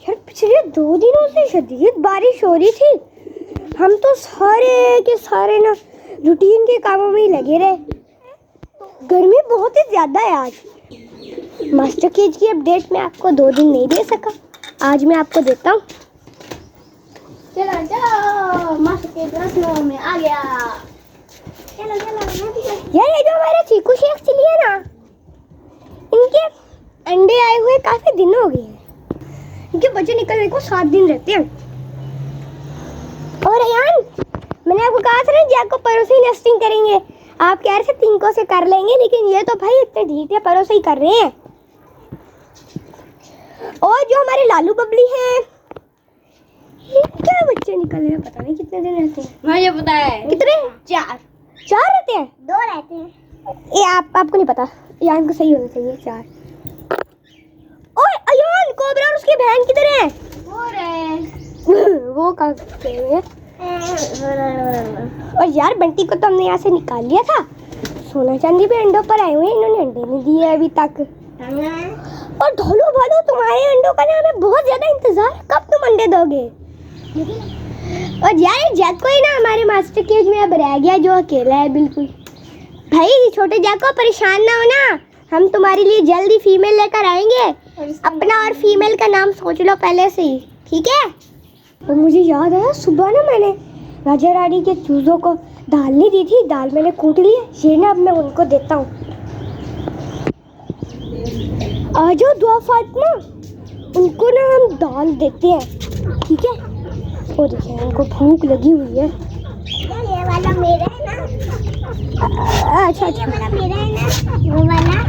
यार पिछले 2 दिनों से शदीद बारिश हो रही थी। हम तो सारे के सारे ना रूटीन के कामों में ही लगे रहे। गर्मी बहुत ही ज्यादा है आज। मास्टर केज की अपडेट मैं आपको 2 दिन नहीं दे सका, आज मैं आपको देता हूँ। चलो चलो मास्टर केज में आ गया। चलो यार ये जो हमारे चीकू शेख चली है ना, इनके अंडे आए हुए काफी दिन हो गए हैं। इनके बच्चे निकलने को 7 दिन रहते हैं। और यार मैंने आपको कहा था ना जैक को परों से ही नेस्टिंग करेंगे। आप कह रहे थे तिंको से कर लेंगे, लेकिन ये तो भाई इतने ढीठ है, परों से ही कर रहे हैं। और जो हमारे लालू बबली हैं, क्या बच्चे निकल रहे हैं, पता नहीं कितने दिन रहते हैं। मुझे पता है कितने? 4 रहते हैं। 2 रहते हैं। ये आपको नहीं पता, यान को सही होना चाहिए 4। ओए अयान, कोबरा और उसकी बहन किधर है? वो रहे वो कहाँ गए हुए हैं? और यार बंटी को तो हमने यहाँ से निकाल लिया था। सोना चांदी भी अंडों पर आए हुए हैं, इन्होंने अंडे नहीं दिए अभी तक। और ढोलू भालू, तुम्हारे अंडों का ना हमें बहुत ज्यादा इंतजार, कब तुम अंडे दोगे? और यार जैक को ही ना हमारे मास्टर केज में अब रह गया, जो अकेला है बिल्कुल। भाई छोटे जैक को परेशान ना हो ना, हम तुम्हारे लिए जल्दी फीमेल लेकर आएंगे। अपना और फीमेल का नाम सोच लो पहले से ही, ठीक है? और मुझे याद आया, सुबह ना मैंने राजा रानी के चूजों को दाल नहीं दी थी, दाल मैंने कूट ली है, ये ना अब मैं उनको देता हूँ। आ जाओ दुआ फातिमा, उनको ना हम दाल देते हैं, ठीक है? और देखिए उनको भूख लगी हुई है। ये वाला मेरा है ना। अच्छा ये वाला मेरा है ना, वो वाला।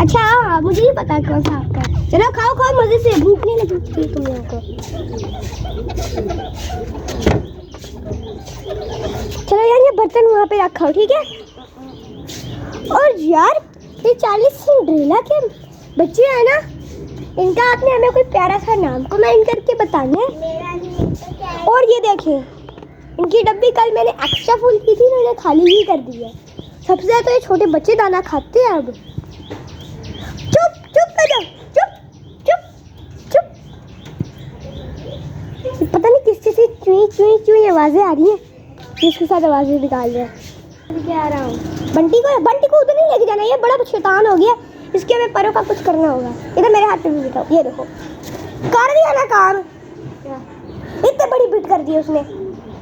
अच्छा, मुझे नहीं पता कौन सा आपका है। चलो खाओ खाओ मजे से, भूख नहीं लगी थी तुम लोगों को। चलो यार ये बर्तन वहाँ पे रखा, ठीक है? और यार ये 40 सिंड्रेला के बच्चे हैं ना, इनका आपने हमें कोई प्यारा सा नाम कमेंट करके बताना है। और ये देखें, इनकी डब्बी कल मैंने एक्स्ट्रा फुल की थी, मैंने खाली ही कर दी है। सबसे ज़्यादा तो ये छोटे बच्चे दाना खाते हैं अब। चुप चुप कर जाओ, चुप चुप चुप। पता नहीं किस चीज़ से चुई चुई चुई आवाज़ें आ रही हैं, जिसके साथ आवाज़ें निकाल रहे हैं। क्या आ रहा हूँ? बंटी को उधर नहीं लेके जाना, ये बड़ा शैतान हो गया, इसके हमें परों का कुछ करना होगा। इधर मेरे हाथ पे भी बिठाओ, ये देखो कर दिया ना काम। इतने बड़ी बिट कर दी उसने।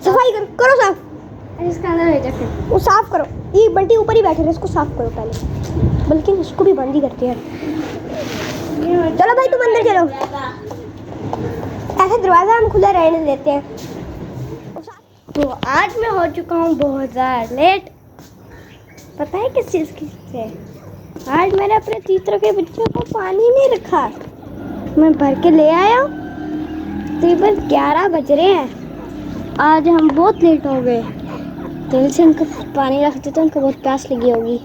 सफाई करो साफ। इसका अंदर भेजा फिर वो साफ करो, ये बंटी ऊपर ही बैठे रहे, इसको साफ करो पहले, बल्कि इसको भी बंद ही करते हैं। चलो भाई तुम अंदर चलो, ऐसा दरवाजा हम खुला रहने देते हैं। तो आज मैं हो चुका हूँ बहुत ज़्यादा लेट। पता है किस चीज़ की से? आज मैंने अपने तीतर के बच्चों को पानी नहीं रखा, मैं भर के ले आया हूँ। तकरीबन 11 बज रहे हैं, आज हम बहुत लेट हो गए। जल्दी से उनको पानी रख देते, उनको बहुत प्यास लगी होगी।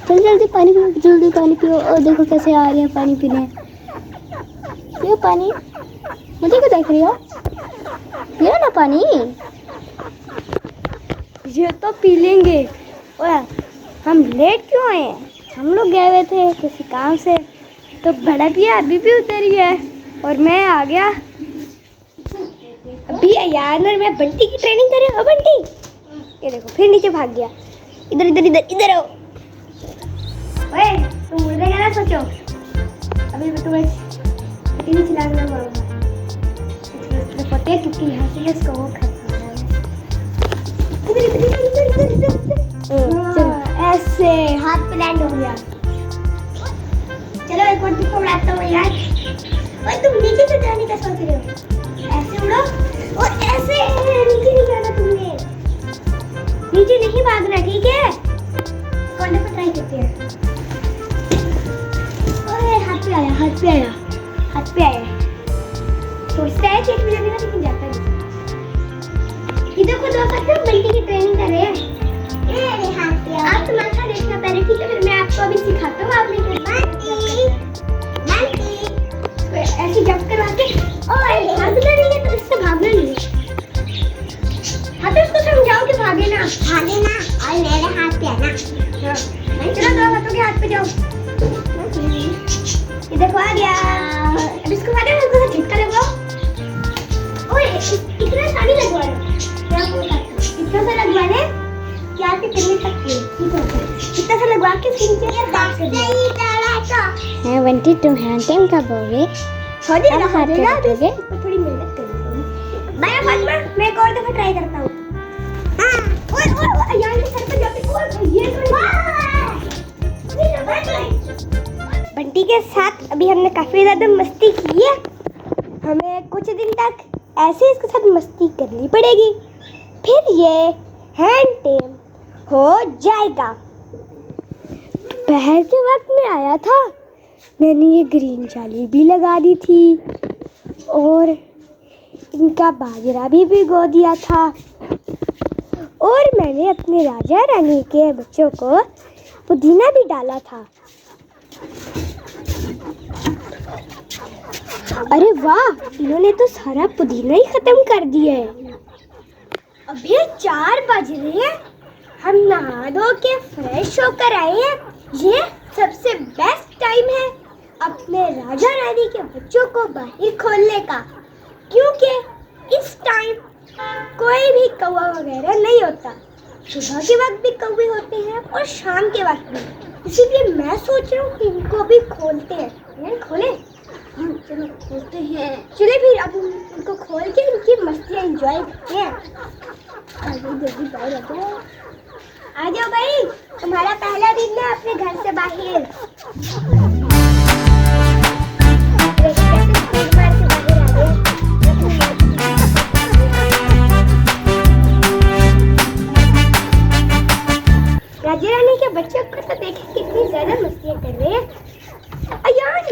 जल्दी जल्दी पानी पियो, जल्दी पानी पियो। और देखो कैसे आ रही है पानी पीने। पियो पानी, मुझे क्यों देख रही हो? पियो ना पानी, ये तो पी लेंगे। ओए हम लेट क्यों आए हैं? हम लोग गए हुए थे किसी काम से, तो बड़ा भैया अभी भी उतरी है और मैं आ गया। अभी यार मैं बंटी की ट्रेनिंग कर रही हूँ। बंटी ये देखो फिर नीचे भाग गया। इधर इधर इधर इधर आओ। ओए तुम मुझे क्या सोचो, अभी मैं तुम्हें टीवी चलाने पड़ूंगा। पता है क्योंकि यहाँ से इसको वो खा रहा है। ऐसे हाथ पे लैंड हो गया। चलो एक और तुमको उड़ाता हूँ यार। ओए तुम नीचे क्यों जाने का सोच रहे हो? ऐसे उड़ो और ऐसे नीचे नहीं जाना तुमने, नीचे नहीं भागना, ठीक है? कौन सा ट्राई करते हैं? ओए हाथ पे आया, हाथ पे आया, हाथ पे आया। सोचता है चेक में जाने का, लेकिन जाता नहीं। इधर को दो सकते, बंटी की ट्रेनिंग कर रहे हैं। मेरे हाथ पे आप तुम्हारा देखना पहले, ठीक है? फिर मैं आपको अभी सिखाता हूँ। आपने ऐसे जंप करवा के और भागना नहीं है, तो इससे भागना नहीं है। हाँ तो इसको समझाओ कि भागे ना, भागे ना, और मेरे हाथ पे आना। हाँ चलो दो हाथों के हाथ पे जाओ। ये देखो आ गया। अब इसको मारे, इसको इनसे बात कर रही है। है बंटी, तुम हैंडटेम कब होगे? हो जाएगा, अब हाथ हो जाएगा, पे रखोगे? इस पर थोड़ी मेहनत करनी होगी। मैं फातिमा, मैं एक और दफा ट्राई करता हूँ। हाँ, ओए ओए ओए, यार ये सर पे जाके ओए, ये बंटी के साथ अभी हमने काफी ज्यादा मस्ती की है। हमें कुछ दिन तक ऐसे इसके साथ मस्ती करनी पड़ेगी, फिर ये हैंड टेम हो जाएगा। दोपहर के वक्त में आया था, मैंने ये ग्रीन जाली भी लगा दी थी और इनका बाजरा भी भिगो दिया था और मैंने अपने राजा रानी के बच्चों को पुदीना भी डाला था। अरे वाह, इन्होंने तो सारा पुदीना ही खत्म कर दिया है। अभी 4 बज रहे हैं, हम नहा धो के फ्रेश होकर आए हैं। ये सबसे बेस्ट टाइम है अपने राजा रानी के बच्चों को बाहर खोलने का, क्योंकि इस टाइम कोई भी कौवा वगैरह नहीं होता। सुबह के वक्त भी कौवे होते हैं और शाम के वक्त भी, इसीलिए मैं सोच रहा हूँ कि इनको भी खोलते हैं। यार खोले? हाँ चलो खोलते हैं। चलिए फिर अब इनको खोल के इनकी मस्तियाँ एंजॉय करते हैं। आ जाओ भाई, तुम्हारा पहला दिन है अपने घर से बाहर। राजा रानी के बच्चे को तो देखे कितनी ज्यादा मस्तियाँ कर रहे हैं।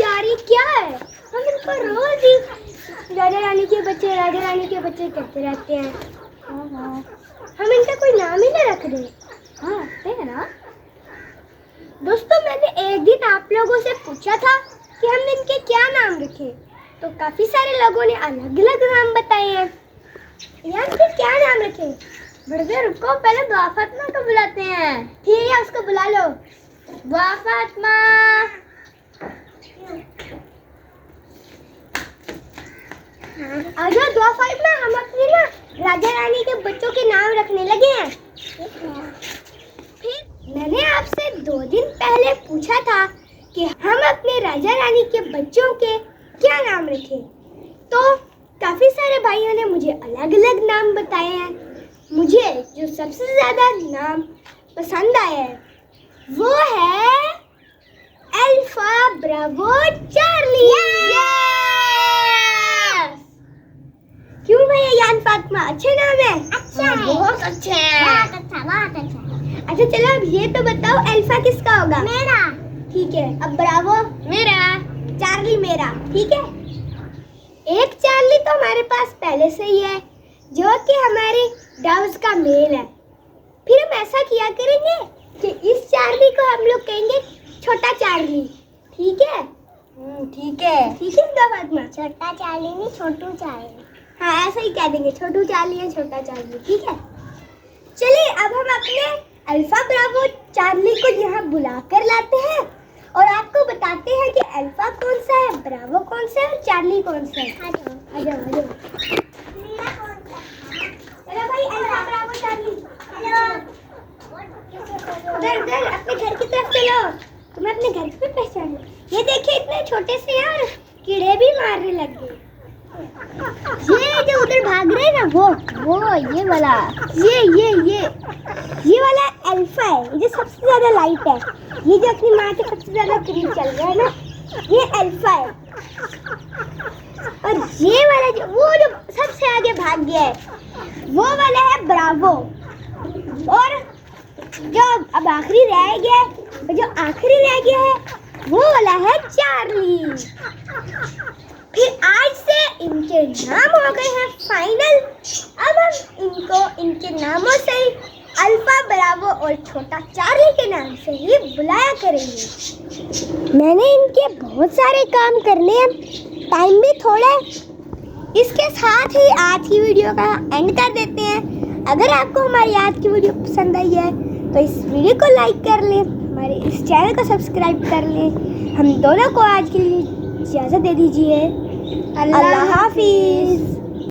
यार ये क्या है? हम इनको रोज ही राजा रानी के बच्चे कहते रहते हैं। हम इनका कोई नाम ही ना रख दें। हाँ है ना दोस्तों, मैंने एक दिन आप लोगों से पूछा था कि हम इनके क्या नाम रखें, तो काफी सारे लोगों ने अलग अलग नाम बताए हैं। यार इनके क्या नाम रखें? बड़े रुको, पहले दुआ फातिमा को बुलाते हैं। ठीक है, उसको बुला लो। दुआ फातिमा, आ जाओ दुआ फातिमा, हम अपने ना राजा रानी के बच्चों के नाम रखने लगे हैं। फिर मैंने आपसे 2 दिन पहले पूछा था कि हम अपने राजा रानी के बच्चों के क्या नाम रखें, तो काफी सारे भाइयों ने मुझे अलग अलग नाम बताए हैं। मुझे जो सबसे ज्यादा नाम पसंद आया है वो है अल्फा ब्रावो चार्ली। क्यों भैया यान फातिमा, अच्छे नाम है? अच्छा है, बहुत अच्छे हैं। बहुत अच्छा। अच्छा चलो अब ये तो बताओ, अल्फा किसका होगा? मेरा। ठीक है, अब ब्रावो मेरा, चार्ली मेरा। ठीक है, एक चार्ली तो हमारे पास पहले से ही है जो कि हमारे डव्स का मेल है। फिर हम ऐसा किया करेंगे कि इस चार्ली को हम लोग कहेंगे छोटा चार्ली। ठीक है? ठीक है फातिमा, छोटा चार्ली नहीं छोटू चार्ली। हाँ ऐसा ही कह देंगे, छोटू चार्ली है छोटा चार्ली। ठीक है, चलिए अब हम अपने अल्फा ब्रावो चार्ली को यहाँ बुला कर लाते हैं और आपको बताते हैं कि अल्फा कौन सा है, ब्रावो कौन सा है और चार्ली कौन सा है। आ जाओ। चलो भाई, अल्फा ब्रावो चार्ली, उधर अपने घर की तरफ चलो। तुम्हें अपने घर पे पहचानो। ये देखिए इतने छोटे से यार कीड़े भी मारने लग गए। ये जो उधर भाग रहे हैं ना, वो ये वाला, ये वाला अल्फा है, ये जो सबसे ज्यादा लाइट है। ये जो अपनी माँ के सबसे ज्यादा करीब चल रहा है ना, ये अल्फा है। और ये वाला वो जो सबसे आगे भाग गया है, वो वाला है ब्रावो। और जो अब आखिरी रह गया है, वो वाला है चार्ली। फिर आज से इनके नाम हो गए हैं फाइनल। अब हम इनको इनके नामों से ही अल्फा ब्रावो और छोटा चार्ली के नाम से ही बुलाया करेंगे। मैंने इनके बहुत सारे काम करने हैं, टाइम भी थोड़ा है। इसके साथ ही आज की वीडियो का एंड कर देते हैं। अगर आपको हमारी आज की वीडियो पसंद आई है तो इस वीडियो को लाइक कर लें, हमारे इस चैनल को सब्सक्राइब कर लें। हम दोनों को आज के लिए इजाज़त दे दीजिए। अल्लाह हाफिज़।